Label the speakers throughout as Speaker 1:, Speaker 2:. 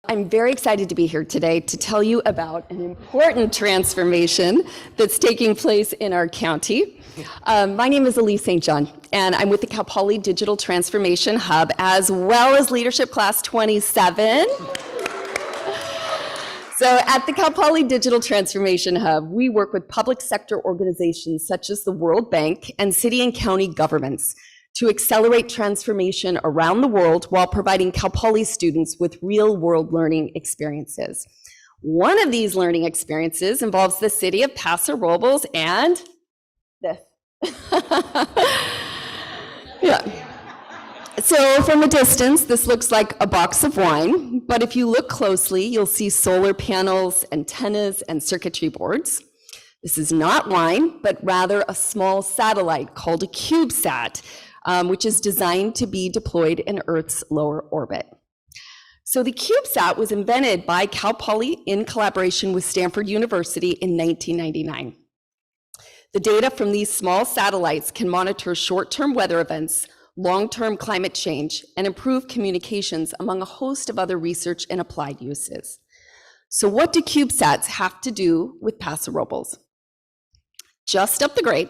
Speaker 1: I'm very excited to be here today to tell you about an important transformation that's taking place in our county. My name is Elise St, and I'm with the Cal Poly Digital Transformation Hub, as well as Leadership Class 27. So at the Cal Poly Digital Transformation Hub, we work with public sector organizations such as the World Bank and city and county governments to accelerate transformation around the world while providing Cal Poly students with real-world learning experiences. One of these learning experiences involves the city of Paso Robles and this. Yeah. So from a distance, this looks like a box of wine, but if you look closely, you'll see solar panels, antennas, and circuitry boards. This is not wine, but rather a small satellite called a CubeSat, which is designed to be deployed in Earth's lower orbit. So the CubeSat was invented by Cal Poly in collaboration with Stanford University in 1999. The data from these small satellites can monitor short-term weather events, long-term climate change, and improve communications among a host of other research and applied uses. So what do CubeSats have to do with Paso Robles? Just up the grade,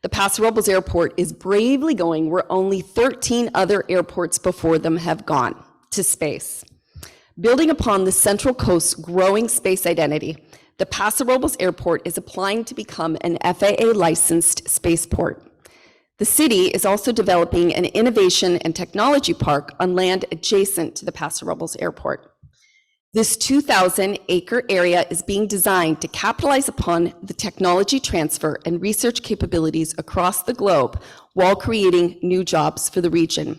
Speaker 1: the Paso Robles Airport is bravely going where only 13 other airports before them have gone, to space. Building upon the Central Coast's growing space identity, the Paso Robles Airport is applying to become an FAA-licensed spaceport. The city is also developing an innovation and technology park on land adjacent to the Paso Robles Airport. This 2,000-acre area is being designed to capitalize upon the technology transfer and research capabilities across the globe while creating new jobs for the region.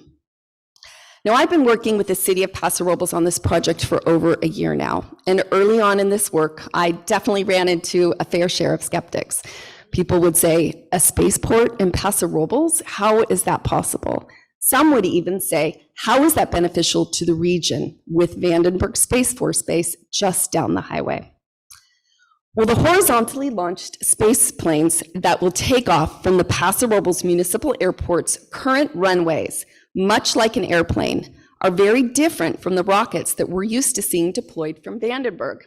Speaker 1: Now, I've been working with the city of Paso Robles on this project for over a year now, and early on in this work, I definitely ran into a fair share of skeptics. People would say, a spaceport in Paso Robles? How is that possible? Some would even say, how is that beneficial to the region with Vandenberg Space Force Base just down the highway? Well, the horizontally launched space planes that will take off from the Paso Robles Municipal Airport's current runways, much like an airplane, are very different from the rockets that we're used to seeing deployed from Vandenberg.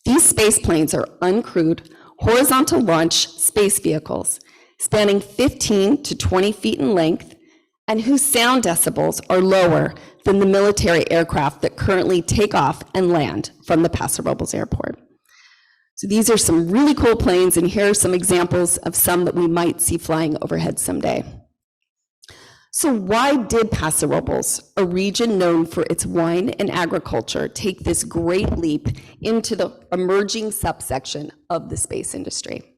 Speaker 1: These space planes are uncrewed, horizontal launch space vehicles spanning 15 to 20 feet in length and whose sound decibels are lower than the military aircraft that currently take off and land from the Paso Robles Airport. So these are some really cool planes, and here are some examples of some that we might see flying overhead someday. So why did Paso Robles, a region known for its wine and agriculture, take this great leap into the emerging subsection of the space industry?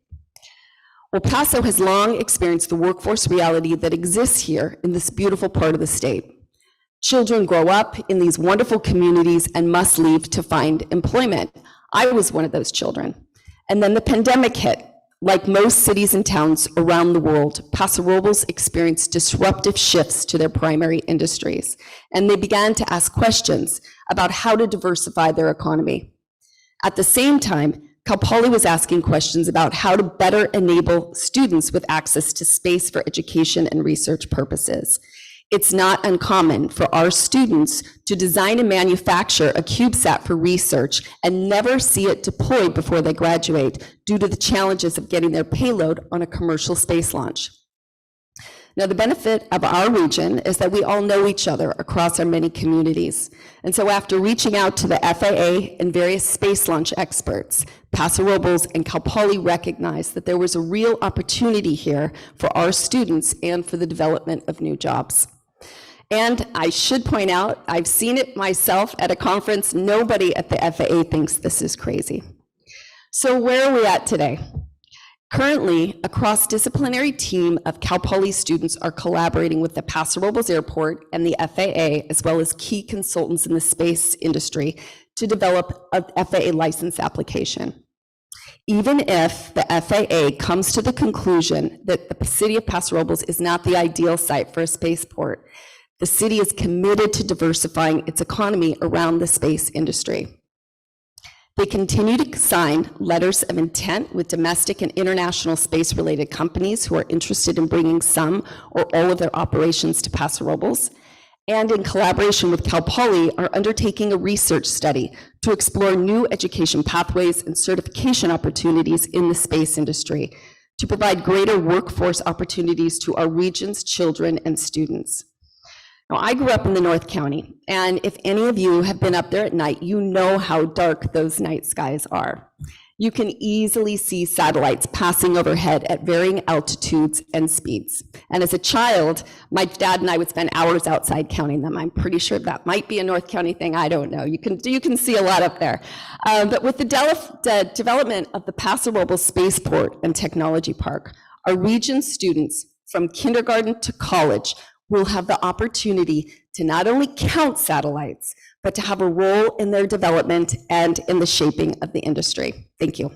Speaker 1: Well, Paso has long experienced the workforce reality that exists here in this beautiful part of the state. Children grow up in these wonderful communities and must leave to find employment. I was one of those children. And then the pandemic hit. Like most cities and towns around the world, Paso Robles experienced disruptive shifts to their primary industries, and they began to ask questions about how to diversify their economy. At the same time, Cal Poly was asking questions about how to better enable students with access to space for education and research purposes. It's not uncommon for our students to design and manufacture a CubeSat for research and never see it deployed before they graduate due to the challenges of getting their payload on a commercial space launch. Now, the benefit of our region is that we all know each other across our many communities. And so after reaching out to the FAA and various space launch experts, Paso Robles and Cal Poly recognized that there was a real opportunity here for our students and for the development of new jobs. And I should point out, I've seen it myself at a conference. Nobody at the FAA thinks this is crazy. So where are we at today? Currently, a cross-disciplinary team of Cal Poly students are collaborating with the Paso Robles Airport and the FAA, as well as key consultants in the space industry, to develop a FAA license application. Even if the FAA comes to the conclusion that the city of Paso Robles is not the ideal site for a spaceport, the city is committed to diversifying its economy around the space industry. They continue to sign letters of intent with domestic and international space-related companies who are interested in bringing some or all of their operations to Paso Robles. and in collaboration with Cal Poly, are undertaking a research study to explore new education pathways and certification opportunities in the space industry to provide greater workforce opportunities to our region's children and students. Now, I grew up in the North County, and if any of you have been up there at night, you know how dark those night skies are. You can easily see satellites passing overhead at varying altitudes and speeds. And as a child, my dad and I would spend hours outside counting them. I'm pretty sure that might be a North County thing, I don't know. You can see a lot up there. But with the development of the Paso Robles Spaceport and Technology Park, our region's students from kindergarten to college will have the opportunity to not only count satellites, but to have a role in their development and in the shaping of the industry. Thank you.